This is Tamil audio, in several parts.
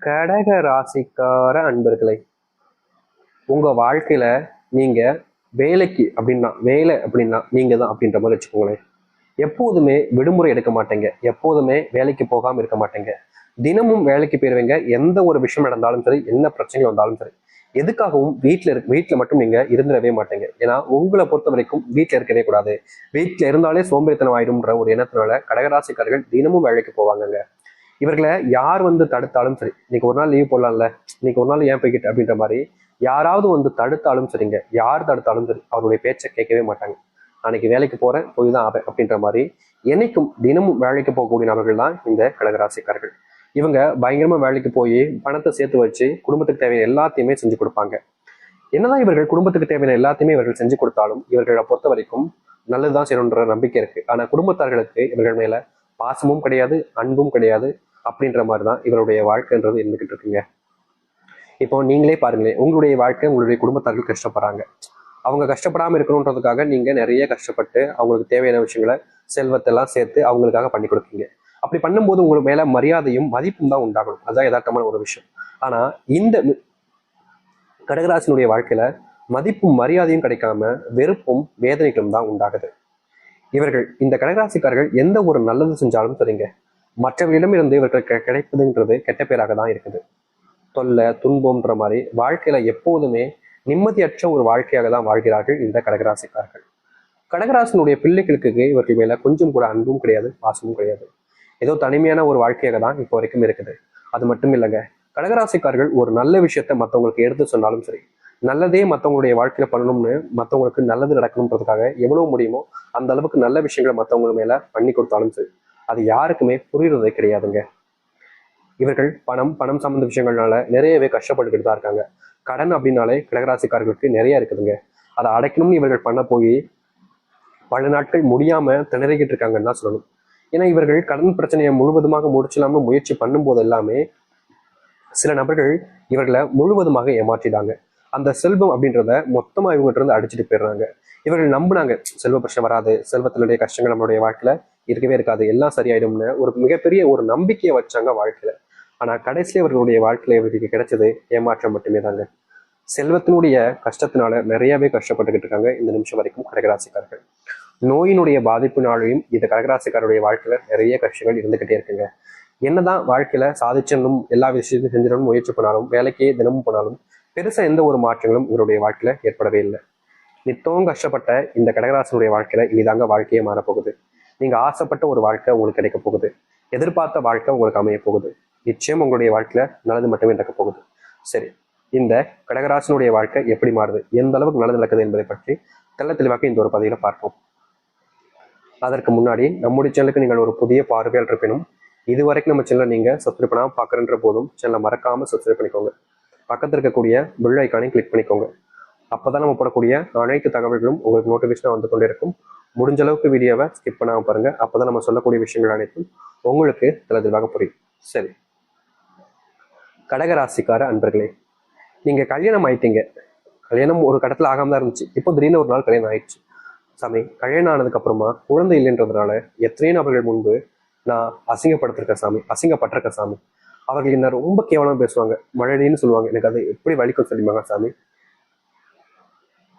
கடக ராசிக்கார அன்பர்களை, உங்க வாழ்க்கையில நீங்க வேலை அப்படின்னா நீங்க தான் அப்படின்ற மாதிரி வச்சுக்கோங்களேன். எப்போதுமே விடுமுறை எடுக்க மாட்டேங்க, எப்போதுமே வேலைக்கு போகாம இருக்க மாட்டேங்க, தினமும் வேலைக்கு போயிருவீங்க. எந்த ஒரு விஷயம் நடந்தாலும் சரி, என்ன பிரச்சனைகள் வந்தாலும் சரி, எதுக்காகவும் வீட்டுல மட்டும் நீங்க இருந்துடவே மாட்டேங்க. ஏன்னா உங்களை பொறுத்த வரைக்கும் வீட்டுல இருக்கவே கூடாது, வீட்டுல இருந்தாலே சோம்பேறித்தனம் ஆயிடும்ன்ற ஒரு எண்ணத்தினால கடகராசிக்காரர்கள் தினமும் வேலைக்கு போவாங்கங்க. இவர்களை யார் வந்து தடுத்தாலும் சரி, இன்னைக்கு ஒரு நாள் லீவ் போடலாம்ல, இன்னைக்கு ஒரு நாள் ஏன் போய்கிட்டு அப்படின்ற மாதிரி யாராவது வந்து தடுத்தாலும் சரிங்க, யார் தடுத்தாலும் சரி அவருடைய பேச்சை கேட்கவே மாட்டாங்க. அன்னைக்கு வேலைக்கு போறேன், போய் தான் ஆவேன் அப்படின்ற மாதிரி என்னைக்கும் தினமும் வேலைக்கு போகக்கூடிய நபர்கள் தான் இந்த கடகராசிக்காரர்கள். இவங்க பயங்கரமா வேலைக்கு போய் பணத்தை சேர்த்து வச்சு குடும்பத்துக்கு தேவையான எல்லாத்தையுமே செஞ்சு கொடுப்பாங்க. என்னதான் இவர்கள் குடும்பத்துக்கு தேவையான எல்லாத்தையுமே இவர்கள் செஞ்சு கொடுத்தாலும் இவர்களை பொறுத்த வரைக்கும் நல்லதுதான் செய்யணுன்ற நம்பிக்கை இருக்கு. ஆனா குடும்பத்தார்களுக்கு இவர்கள் மேல பாசமும் கிடையாது, அன்பும் கிடையாது. அப்படின்ற மாதிரி தான் இவருடைய வாழ்க்கைன்றது இருந்துகிட்டு இருக்குங்க. இப்போ நீங்களே பாருங்களேன், உங்களுடைய வாழ்க்கை உங்களுடைய குடும்பத்தார்கள் கஷ்டப்படுறாங்க. அவங்க கஷ்டப்படாம இருக்கணுன்றதுக்காக நீங்க நிறைய கஷ்டப்பட்டு அவங்களுக்கு தேவையான விஷயங்களை, செல்வத்தெல்லாம் சேர்த்து அவங்களுக்காக பண்ணி கொடுப்பீங்க. அப்படி பண்ணும்போது உங்களுக்கு மேல மரியாதையும் மதிப்பும் தான் உண்டாகணும். அதுதான் யதார்த்தமான ஒரு விஷயம். ஆனா இந்த கடகராசினுடைய வாழ்க்கையில மதிப்பும் மரியாதையும் கிடைக்காம வெறுப்பும் வேதனைகளும் தான் உண்டாகுது. இவர்கள் இந்த கடகராசிக்காரர்கள் எந்த ஒரு நல்லது செஞ்சாலும் சரிங்க, மற்றவர்களிடம் இருந்து இவர்களுக்கு கிடைப்பதுன்றது கெட்ட பேராக தான் இருக்குது. தொல்லை துன்பம்ன்ற மாதிரி வாழ்க்கையில எப்போதுமே நிம்மதியற்ற ஒரு வாழ்க்கையாக தான் வாழ்கிறார்கள் இந்த கடகராசிக்காரர்கள். கடகராசினுடைய பிள்ளைகளுக்கு இவர்கள் மேல கொஞ்சம் கூட அன்பும் கிடையாது, பாசமும் கிடையாது. ஏதோ தனிமையான ஒரு வாழ்க்கையாக தான் இப்போ வரைக்கும் இருக்குது. அது மட்டும் இல்லைங்க, கடகராசிக்காரர்கள் ஒரு நல்ல விஷயத்த மற்றவங்களுக்கு எடுத்து சொன்னாலும் சரி, நல்லதே மற்றவங்களுடைய வாழ்க்கையில பண்ணணும்னு, மற்றவங்களுக்கு நல்லது நடக்கணுன்றதுக்காக எவ்வளவு முடியுமோ அந்த அளவுக்கு நல்ல விஷயங்களை மற்றவங்க மேல பண்ணி கொடுத்தாலும் சரி, அது யாருக்குமே புரியுறதே கிடையாதுங்க. இவர்கள் பணம் பணம் சம்பந்த விஷயங்கள்னால நிறையவே கஷ்டப்பட்டுக்கிட்டு தான் இருக்காங்க. கடன் அப்படின்னாலே கடகராசிக்காரர்களுக்கு நிறைய இருக்குதுங்க. அதை அடைக்கணும்னு இவர்கள் பண்ண போய் பல நாட்கள் முடியாம திணறிக்கிட்டு இருக்காங்கன்னு தான் சொல்லணும். ஏன்னா இவர்கள் கடன் பிரச்சனையை முழுவதுமாக முடிச்சிடாம முயற்சி பண்ணும் போது எல்லாமே சில நபர்கள் இவர்களை முழுவதுமாக ஏமாற்றிடாங்க. அந்த செல்வம் அப்படின்றத மொத்தமா இவங்ககிட்ட இருந்து அடிச்சுட்டு போயிடுறாங்க. இவர்கள் நம்பினாங்க, செல்வ பிரச்சனை வராது, செல்வத்தினுடைய கஷ்டங்கள் நம்மளுடைய வாழ்க்கையில இருக்கவே இருக்காது, எல்லாம் சரியாயிடும்னு ஒரு மிகப்பெரிய ஒரு நம்பிக்கையை வச்சாங்க வாழ்க்கையில. ஆனா கடைசியில இவர்களுடைய வாழ்க்கையில இவர்களுக்கு கிடைச்சது ஏமாற்றம் மட்டுமே தாங்க. செல்வத்தினுடைய கஷ்டத்தினால நிறையவே கஷ்டப்பட்டுக்கிட்டு இருக்காங்க இந்த நிமிஷம் வரைக்கும் கடகராசிக்காரர்கள். நோயினுடைய பாதிப்பினாலையும் இந்த கடகராசிக்காரருடைய வாழ்க்கையில நிறைய கஷ்டங்கள் இருந்துகிட்டே இருக்குங்க. என்னதான் வாழ்க்கையில சாதிச்சணும், எல்லா விஷயத்தையும் செஞ்சிடணும் முயற்சி பண்ணாலும், வேலைக்கே தினமும் போனாலும் பெருசா எந்த ஒரு மாற்றங்களும் இவருடைய வாழ்க்கையில ஏற்படவே இல்லை. நித்தமும் கஷ்டப்பட்ட இந்த கடகராசனுடைய வாழ்க்கையில இனிதாங்க வாழ்க்கையே மாறப்போகுது. நீங்க ஆசைப்பட்ட ஒரு வாழ்க்கை உங்களுக்கு கிடைக்க போகுது, எதிர்பார்த்த வாழ்க்கை உங்களுக்கு அமைய போகுது. நிச்சயம் உங்களுடைய வாழ்க்கையில நல்லது மட்டுமே நடக்க போகுது. சரி, இந்த கடகராசனுடைய வாழ்க்கை எப்படி மாறுது, எந்த அளவுக்கு நல்லது நடக்குது என்பதை பற்றி தெளிவாக இந்த ஒரு பதிவில் பார்ப்போம். அதற்கு முன்னாடி நம்முடைய சேனலுக்கு நீங்கள் ஒரு புதிய பார்வையாளர் இருப்பினும் இதுவரைக்கும் நம்ம சேனலை நீங்க சப்ஸ்கிரைப் பண்ணாமல் பார்க்குறன்ற போதும் சேனலை மறக்காம சப்ஸ்கிரைப் பண்ணிக்கோங்க. பக்கத்தில் இருக்கக்கூடிய பெல் ஐக்கானையும் கிளிக் பண்ணிக்கோங்க. அப்போதான் நம்ம போடக்கூடிய அனைத்து தகவல்களும் உங்களுக்கு நோட்டிஃபிகேஷனாக வந்து கொண்டே இருக்கும். முடிஞ்ச அளவுக்கு வீடியோவை ஸ்கிப் பண்ணாமல் பாருங்க. அப்போதான் நம்ம சொல்லக்கூடிய விஷயங்கள் அனைத்தும் உங்களுக்கு தெளிவாக புரியும். சரி, கடகராசிக்கார அன்பர்களே, நீங்க கல்யாணம் ஆயிட்டீங்க. கல்யாணம் ஒரு கட்டத்தில் ஆகாம தான் இருந்துச்சு, இப்போ திடீர்னு ஒரு நாள் கல்யாணம் ஆயிடுச்சு. சாமி, கல்யாணம் ஆனதுக்கு அப்புறமா குழந்தை இல்லைன்றதுனால எத்தனையோ நபர்கள் முன்பு நான் அசிங்கப்படுத்திருக்கேன் சாமி, அசிங்கப்பட்டிருக்கேன் சாமி. அவர்கள் என்ன ரொம்ப கேவலமா பேசுவாங்க, மழடின்னு சொல்லுவாங்க. எனக்கு அது எப்படி வலிக்கும் சொல்லிப்பாங்க சாமி.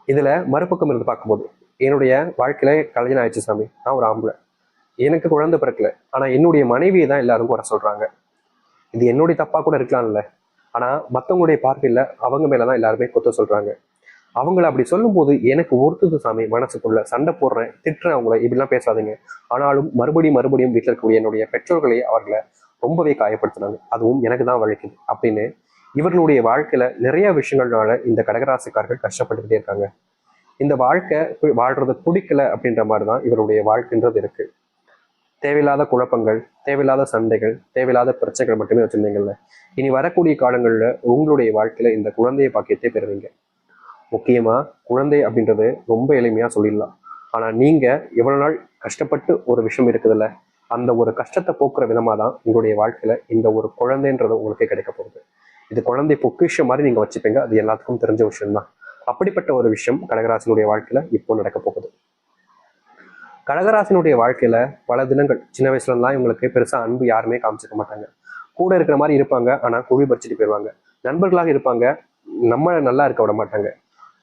இதுல மறுபக்கம் இருந்து பார்க்கும்போது என்னுடைய வாழ்க்கையில கல்யாணம் ஆயிடுச்சு சாமி, நான் ஒரு ஆம்பளை, எனக்கு குழந்தை பிறக்கல, ஆனா என்னுடைய மனைவியை தான் எல்லாரும் குறை சொல்றாங்க. இது என்னுடைய தப்பா கூட இருக்கலாம்ல, ஆனா மற்றவங்களுடைய பார்வையில அவங்க மேலதான் எல்லாருமே குத்த சொல்றாங்க. அவங்கள அப்படி சொல்லும் போது எனக்கு ஒருத்தது சாமி, மனசுக்குள்ள சண்டை போடுறேன், திட்டுறேன், அவங்கள இப்படிலாம் பேசாதீங்க. ஆனாலும் மறுபடியும் வீட்டில் இருக்கக்கூடிய என்னுடைய பெற்றோர்களை அவர்களை ரொம்பவே காயப்படுத்தினாங்க, அதுவும் எனக்கு தான் வலிக்குது அப்படின்னு இவர்களுடைய வாழ்க்கையில நிறைய விஷயங்கள்னால இந்த கடகராசிக்காரர்கள் கஷ்டப்பட்டுக்கிட்டே இருக்காங்க. இந்த வாழ்க்கை வாழ்றது பிடிக்கல அப்படின்ற மாதிரி தான் இவருடைய வாழ்க்கைன்றது இருக்கு. தேவையில்லாத குழப்பங்கள், தேவையில்லாத சண்டைகள், தேவையில்லாத பிரச்சனைகள் மட்டுமே வச்சிருந்தீங்கல்ல, இனி வரக்கூடிய காலங்கள்ல உங்களுடைய வாழ்க்கையில இந்த குழந்தைய பாக்கியத்தை பெறுவீங்க. முக்கியமா குழந்தை அப்படின்றது ரொம்ப எளிமையா சொல்லிடலாம். ஆனா நீங்க எவ்வளவு நாள் கஷ்டப்பட்டு ஒரு விஷயம் இருக்குதுல்ல, அந்த ஒரு கஷ்டத்தை போக்குற விதமா தான் உங்களுடைய வாழ்க்கையில இந்த ஒரு குழந்தைன்றது உங்களுக்கே கிடைக்க போகுது. இது குழந்தை பொக்கிஷம் மாதிரி நீங்க வச்சுப்பீங்க, அது எல்லாத்துக்கும் தெரிஞ்ச விஷயம் தான். அப்படிப்பட்ட ஒரு விஷயம் கடகராசினுடைய வாழ்க்கையில இப்போ நடக்க போகுது. கடகராசினுடைய வாழ்க்கையில பல தினங்கள் சின்ன வயசுல இருந்தா இவங்களுக்கு பெருசா அன்பு யாருமே காமிச்சிக்க மாட்டாங்க. கூட இருக்கிற மாதிரி இருப்பாங்க, ஆனா குழி பறிச்சுட்டு போயிடுவாங்க. நண்பர்களாக இருப்பாங்க, நம்ம நல்லா இருக்க விட மாட்டாங்க,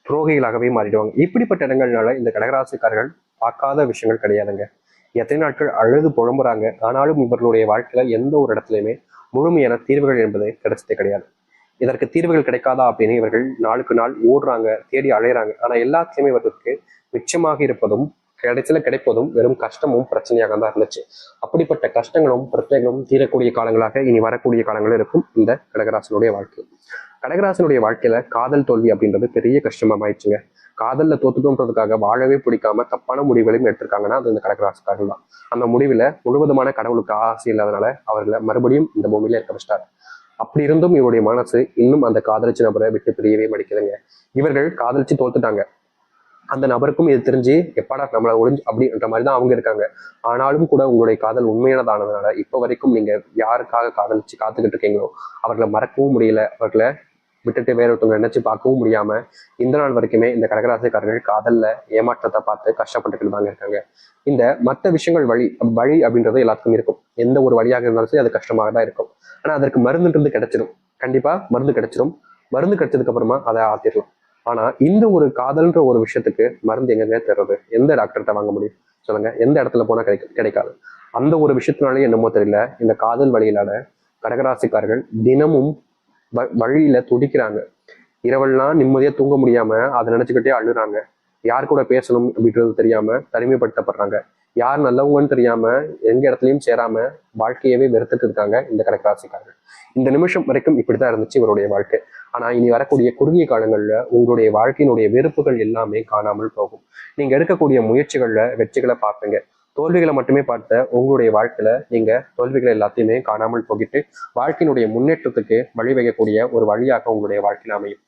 துரோகிகளாகவே மாறிடுவாங்க. இப்படிப்பட்ட இடங்கள்னால இந்த கடகராசிக்காரர்கள் பார்க்காத விஷயங்கள் கிடையாதுங்க. எத்தனை நாட்கள் அழுது புழம்புறாங்க, ஆனாலும் இவர்களுடைய வாழ்க்கையில எந்த ஒரு இடத்துலையுமே முழுமையான தீர்வுகள் என்பது கிடைச்சதே கிடையாது. இதற்கு தீர்வுகள் கிடைக்காதா அப்படின்னு இவர்கள் நாளுக்கு நாள் ஓடுறாங்க, தேடி அலையிறாங்க. ஆனா எல்லாத்துலயுமே இவர்களுக்கு மிச்சமாக இருப்பதும் கிடைச்சல கிடைப்பதும் வெறும் கஷ்டமும் பிரச்சனையாக தான் இருந்துச்சு. அப்படிப்பட்ட கஷ்டங்களும் பிரச்சனைகளும் தீரக்கூடிய காலங்களாக இனி வரக்கூடிய காலங்களும் இருக்கும் இந்த கடகராசனுடைய வாழ்க்கை. கடகராசனுடைய வாழ்க்கையில காதல் தோல்வி அப்படின்றது பெரிய கஷ்டமாயிடுச்சுங்க. காதல்ல தோத்துட்டோன்றதுக்காக வாழவே பிடிக்காம தப்பான முடிவுகளையும் எடுத்திருக்காங்கன்னா அது இந்த கடகராசிக்காரர்கள் தான். அந்த முடிவுல முழுவதுமான கடவுளுக்கு ஆசை இல்லாதனால அவர்களை மறுபடியும் இந்த பூமியில இருக்க வச்சிட்டாரு. அப்படி இருந்தும் இவருடைய மனசு இன்னும் அந்த காதலிச்சு நபரை விட்டு பிரியவே மடிக்குதுங்க. இவர்கள் காதலிச்சு தோத்துட்டாங்க, அந்த நபருக்கும் இது தெரிஞ்சு எப்பாடா நம்மளை ஒழிஞ்சு அப்படின்ற மாதிரி தான் அவங்க இருக்காங்க. ஆனாலும் கூட உங்களுடைய காதல் உண்மையானதானதுனால இப்ப வரைக்கும் நீங்க யாருக்காக காதலிச்சு காத்துக்கிட்டு இருக்கீங்களோ அவர்களை மறக்கவும் முடியல, அவர்களை விட்டுட்டு வேற ஒருத்தவங்க நினைச்சு பார்க்கவும் முடியாம இந்த நாள் வரைக்குமே இந்த கடகராசிக்காரர்கள் காதல்ல ஏமாற்றத்தை பார்த்து கஷ்டப்பட்டுக்கிட்டு தாங்க இருக்காங்க. இந்த மற்ற விஷயங்கள் வழி வழி அப்படின்றது எல்லாத்துக்கும் இருக்கும். எந்த ஒரு வழியாக இருந்தாலும் சரி அது கஷ்டமாக தான் இருக்கும். ஆனா அதற்கு மருந்துன்றது கிடைச்சிடும், கண்டிப்பா மருந்து கிடைச்சிடும். மருந்து கிடைச்சதுக்கு அப்புறமா அதை ஆத்திரலாம். ஆனா இந்த ஒரு காதல்ன்ற ஒரு விஷயத்துக்கு மருந்து எங்கெங்க தர்றது? எந்த டாக்டர்கிட்ட வாங்க முடியும் சொல்லுங்க? எந்த இடத்துல போனா கிடைக்காது. அந்த ஒரு விஷயத்தினாலே என்னமோ தெரியல, இந்த காதல் வழியிலான கடகராசிக்காரர்கள் தினமும் வழியில துடிக்கிறாங்க. இரவெல்லாம் நிம்மதியா தூங்க முடியாம அதை நினைச்சுக்கிட்டே அழுறாங்க. யார் கூட பேசணும் அப்படின்றது தெரியாம தனிமைப்படுத்தப்படுறாங்க. யார் நல்லவங்கன்னு தெரியாம எங்க இடத்துலயும் சேராம வாழ்க்கையவே வெறுத்துட்டு இருக்காங்க இந்த கடகராசிக்காரர்கள். இந்த நிமிஷம் வரைக்கும் இப்படித்தான் இருந்துச்சு இவருடைய வாழ்க்கை. ஆனா இனி வரக்கூடிய குறுகிய காலங்கள்ல உங்களுடைய வாழ்க்கையினுடைய வெறுப்புகள் எல்லாமே காணாமல் போகும். நீங்க எடுக்கக்கூடிய முயற்சிகள்ல வெற்றிகளை பார்ப்பீங்க. தோல்விகளை மட்டுமே பார்த்த உங்களுடைய வாழ்க்கையில நீங்க தோல்விகளை எல்லாத்தையுமே காணாமல் போகிட்டு வாழ்க்கையினுடைய முன்னேற்றத்துக்கு வழிவகைக்கூடிய ஒரு வழியாக உங்களுடைய வாழ்க்கையில அமையும்.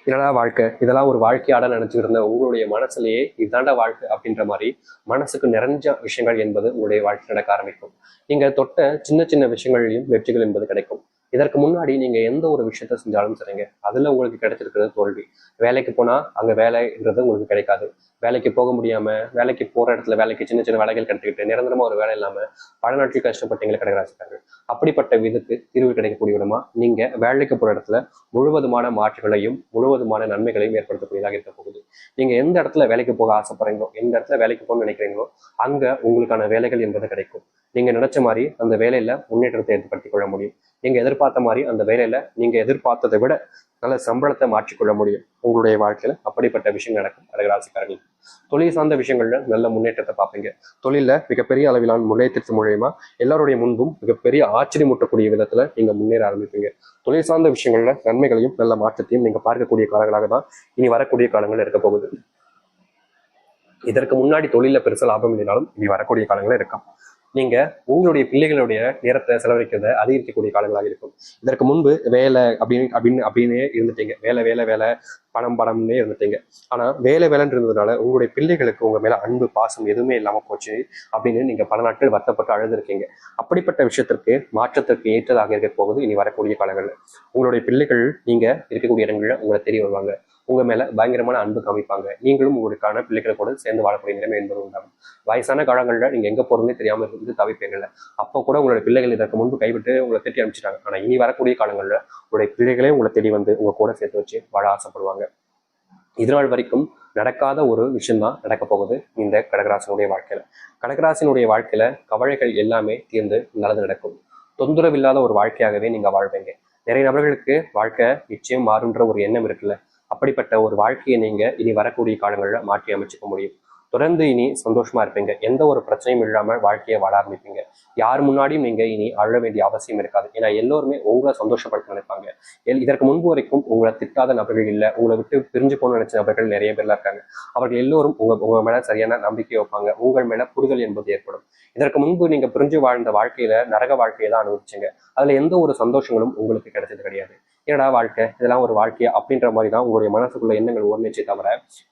என்னடா வாழ்க்கை, இதெல்லாம் ஒரு வாழ்க்கையாட நினைச்சுட்டு இருந்த உங்களுடைய மனசுலயே இதாண்டா வாழ்க்கை அப்படின்ற மாதிரி மனசுக்கு நிறைஞ்ச விஷயங்கள் என்பது உங்களுடைய வாழ்க்கை நடக்க ஆரம்பிக்கும். நீங்க தொட்ட சின்ன சின்ன விஷயங்களையும் வெற்றிகள் என்பது கிடைக்கும். இதற்கு முன்னாடி நீங்க எந்த ஒரு விஷயத்த செஞ்சாலும் சரிங்க, அதுல உங்களுக்கு கிடைச்சிருக்கிறது தோல்வி. வேலைக்கு போனா அங்க வேலைன்றது உங்களுக்கு கிடைக்காது. வேலைக்கு போக முடியாம, வேலைக்கு போற இடத்துல வேலைக்கு சின்ன சின்ன வேலைகள் கிடைத்துக்கிட்டு நிரந்தரமா ஒரு வேலை இல்லாம பல நாட்கள் கஷ்டப்பட்டீங்களே கடகராசிக்காரர்கள். அப்படிப்பட்ட விதத்துக்கு தீர்வு கிடைக்கக்கூடிய விதமா நீங்க வேலைக்கு போற இடத்துல முழுவதுமான மாற்றுகளையும் முழுவதுமான நன்மைகளையும் ஏற்படுத்தக்கூடியதாக இருக்க போகுது. நீங்க எந்த இடத்துல வேலைக்கு போக ஆசைப்படுறீங்களோ, எந்த இடத்துல வேலைக்கு போகணும்னு நினைக்கிறீங்களோ அங்க உங்களுக்கான வேலைகள் என்பது கிடைக்கும். நீங்க நினைச்ச மாதிரி அந்த வேலையில முன்னேற்றத்தை ஏற்படுத்திக் கொள்ள முடியும். நீங்க எதிர்பார்த்த மாதிரி அந்த வேலையில நீங்க எதிர்பார்த்ததை விட நல்ல சம்பளத்தை மாற்றிக்கொள்ள முடியும் உங்களுடைய வாழ்க்கையில. அப்படிப்பட்ட விஷயம் நடக்கும் கடகராசிக்காரர்கள். தொழில் சார்ந்த விஷயங்கள்ல நல்ல முன்னேற்றத்தை பார்ப்பீங்க. தொழில மிகப்பெரிய அளவிலான முன்னேற்றத்தின் மூலியமா எல்லாருடைய முன்பும் மிகப்பெரிய ஆச்சரியமூட்டக்கூடிய விதத்துல நீங்க முன்னேற ஆரம்பிப்பீங்க. தொழில் சார்ந்த விஷயங்கள்ல நன்மைகளையும் நல்ல மாற்றத்தையும் நீங்க பார்க்கக்கூடிய காலங்களாக தான் இனி வரக்கூடிய காலங்கள் இருக்க போகுது. இதற்கு முன்னாடி தொழில பெருசா லாபம் இல்லைனாலும் இனி வரக்கூடிய காலங்களே இருக்காம். நீங்க உங்களுடைய பிள்ளைகளுடைய நேரத்தை செலவழிக்கிறத அதிகரிக்கக்கூடிய காலங்களாக இருக்கும். இதற்கு முன்பு வேலை அப்படின்னு இருந்துட்டீங்க. வேலை வேலை வேலை, பணம் பணம்னே இருந்துட்டீங்க. ஆனா வேலை வேலைன்னு இருந்ததுனால உங்களுடைய பிள்ளைகளுக்கு உங்க மேல அன்பு பாசம் எதுவுமே இல்லாம போச்சு அப்படின்னு நீங்க பல நாட்கள் வருத்தப்பட்டு அழுதுருக்கீங்க. அப்படிப்பட்ட விஷயத்திற்கு மாற்றத்திற்கு ஏற்றதாக இருக்க போகுது இனி வரக்கூடிய காலங்கள்ல. உங்களுடைய பிள்ளைகள் நீங்க இருக்கக்கூடிய இடங்கள்ல உங்களை தெரிய வருவாங்க. உங்க மேல பயங்கரமான அன்பு காமிப்பாங்க. நீங்களும் உங்களுக்கான பிள்ளைகளை கூட சேர்ந்து வாழக்கூடிய நிலைமை என்பது உண்டாகும். வயசான காலங்கள்ல நீங்க எங்க போறதுன்னே தெரியாம இருந்து தவிப்பீங்கல்ல, அப்போ கூட உங்களுடைய பிள்ளைகள் இதற்கு முன்பு கைவிட்டு உங்களை திட்டி அனுப்பிச்சிட்டாங்க. ஆனா இனி வரக்கூடிய காலங்கள்ல உங்களுடைய பிள்ளைகளே உங்களை தேடி வந்து உங்க கூட சேர்த்து வச்சு வாழ ஆசைப்படுவாங்க. இதனால் வரைக்கும் நடக்காத ஒரு விஷயம்தான் நடக்க போகுது இந்த கடகராசனுடைய வாழ்க்கையில. கடகராசனுடைய வாழ்க்கையில கவலைகள் எல்லாமே தீர்ந்து நல்லது நடக்கும். தொந்தரவு இல்லாத ஒரு வாழ்க்கையாகவே நீங்க வாழ்வீங்க. நிறைய நபர்களுக்கு வாழ்க்கை நிச்சயம் மாறுன்ற ஒரு எண்ணம் இருக்குல்ல, அப்படிப்பட்ட ஒரு வாழ்க்கையை நீங்க இனி வரக்கூடிய காலங்களில் மாற்றி அமைச்சுக்க முடியும். தொடர்ந்து இனி சந்தோஷமா இருப்பீங்க. எந்த ஒரு பிரச்சனையும் இல்லாம வாழ்க்கையை வாழ ஆரம்பிப்பீங்க. யார் முன்னாடியும் நீங்க இனி அழ வேண்டிய அவசியம் இருக்காது. ஏன்னா எல்லோருமே உங்களை சந்தோஷப்படுத்த நினைப்பாங்க. இதற்கு முன்பு வரைக்கும் உங்களை திட்டாத நபர்கள் இல்லை, உங்களை விட்டு பிரிஞ்சு போன நினைச்ச நபர்கள் நிறைய பேர்ல இருக்காங்க. அவர்கள் எல்லோரும் உங்க மேல சரியான நம்பிக்கை வைப்பாங்க. உங்கள் மேல புரிதல் என்பது ஏற்படும். இதற்கு முன்பு நீங்க பிரிஞ்சு வாழ்ந்த வாழ்க்கையில நரக வாழ்க்கையை தான் அனுபவிச்சீங்க. அதுல எந்த ஒரு சந்தோஷங்களும் உங்களுக்கு கிடைச்சது கிடையாது. ஏடா வாழ்க்கை, இதெல்லாம் ஒரு வாழ்க்கையா அப்படின்ற மாதிரி தான் உங்களுடைய மனசுக்குள்ள எண்ணங்கள் ஓடுனுச்சே தவிர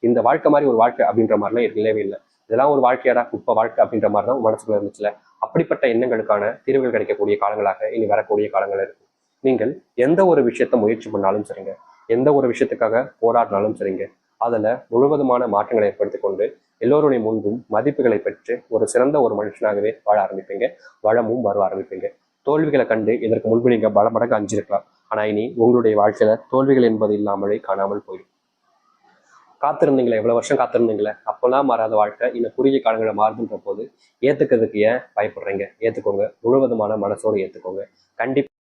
இந்த வாழ்க்கை மாதிரி ஒரு வாழ்க்கை அப்படின்ற மாதிரிலாம் இல்லவே இல்லை. இதெல்லாம் ஒரு வாழ்க்கையாடா குப்பை வாழ்க்கை அப்படின்ற மாதிரி தான் மனசுக்குள்ள இருந்துச்சுல. அப்படிப்பட்ட எண்ணங்களுக்கான தீர்வுகள் கிடைக்கக்கூடிய காலங்களாக இனி வரக்கூடிய காலங்கள் இருக்கு. நீங்கள் எந்த ஒரு விஷயத்த முயற்சி பண்ணாலும் சரிங்க, எந்த ஒரு விஷயத்துக்காக போராடினாலும் சரிங்க, அதுல முழுவதுமான மாற்றங்களை ஏற்படுத்தி கொண்டு எல்லோருடைய முன்பும் மதிப்புகளை பெற்று ஒரு சிறந்த ஒரு மனுஷனாகவே வாழ ஆரம்பிப்பீங்க. வளமும் வர ஆரம்பிப்பீங்க. தோல்விகளை கண்டு இதற்கு முன்பு நீங்க பல மடங்கு அஞ்சிருக்கலாம். ஆனா இனி உங்களுடைய வாழ்க்கையில தோல்விகள் என்பது இல்லாமலே காணாமல் போயிடும். காத்திருந்தீங்களே, எவ்வளவு வருஷம் காத்திருந்தீங்களே, அப்பெல்லாம் மாறாத வாழ்க்கை இன்னும் குறுகிய காலங்களை மாறுதுன்ற போது ஏத்துக்கிறதுக்கு ஏன் பயப்படுறீங்க? ஏத்துக்கோங்க, முழுவதுமான மனசோடு ஏத்துக்கோங்க. கண்டிப்பா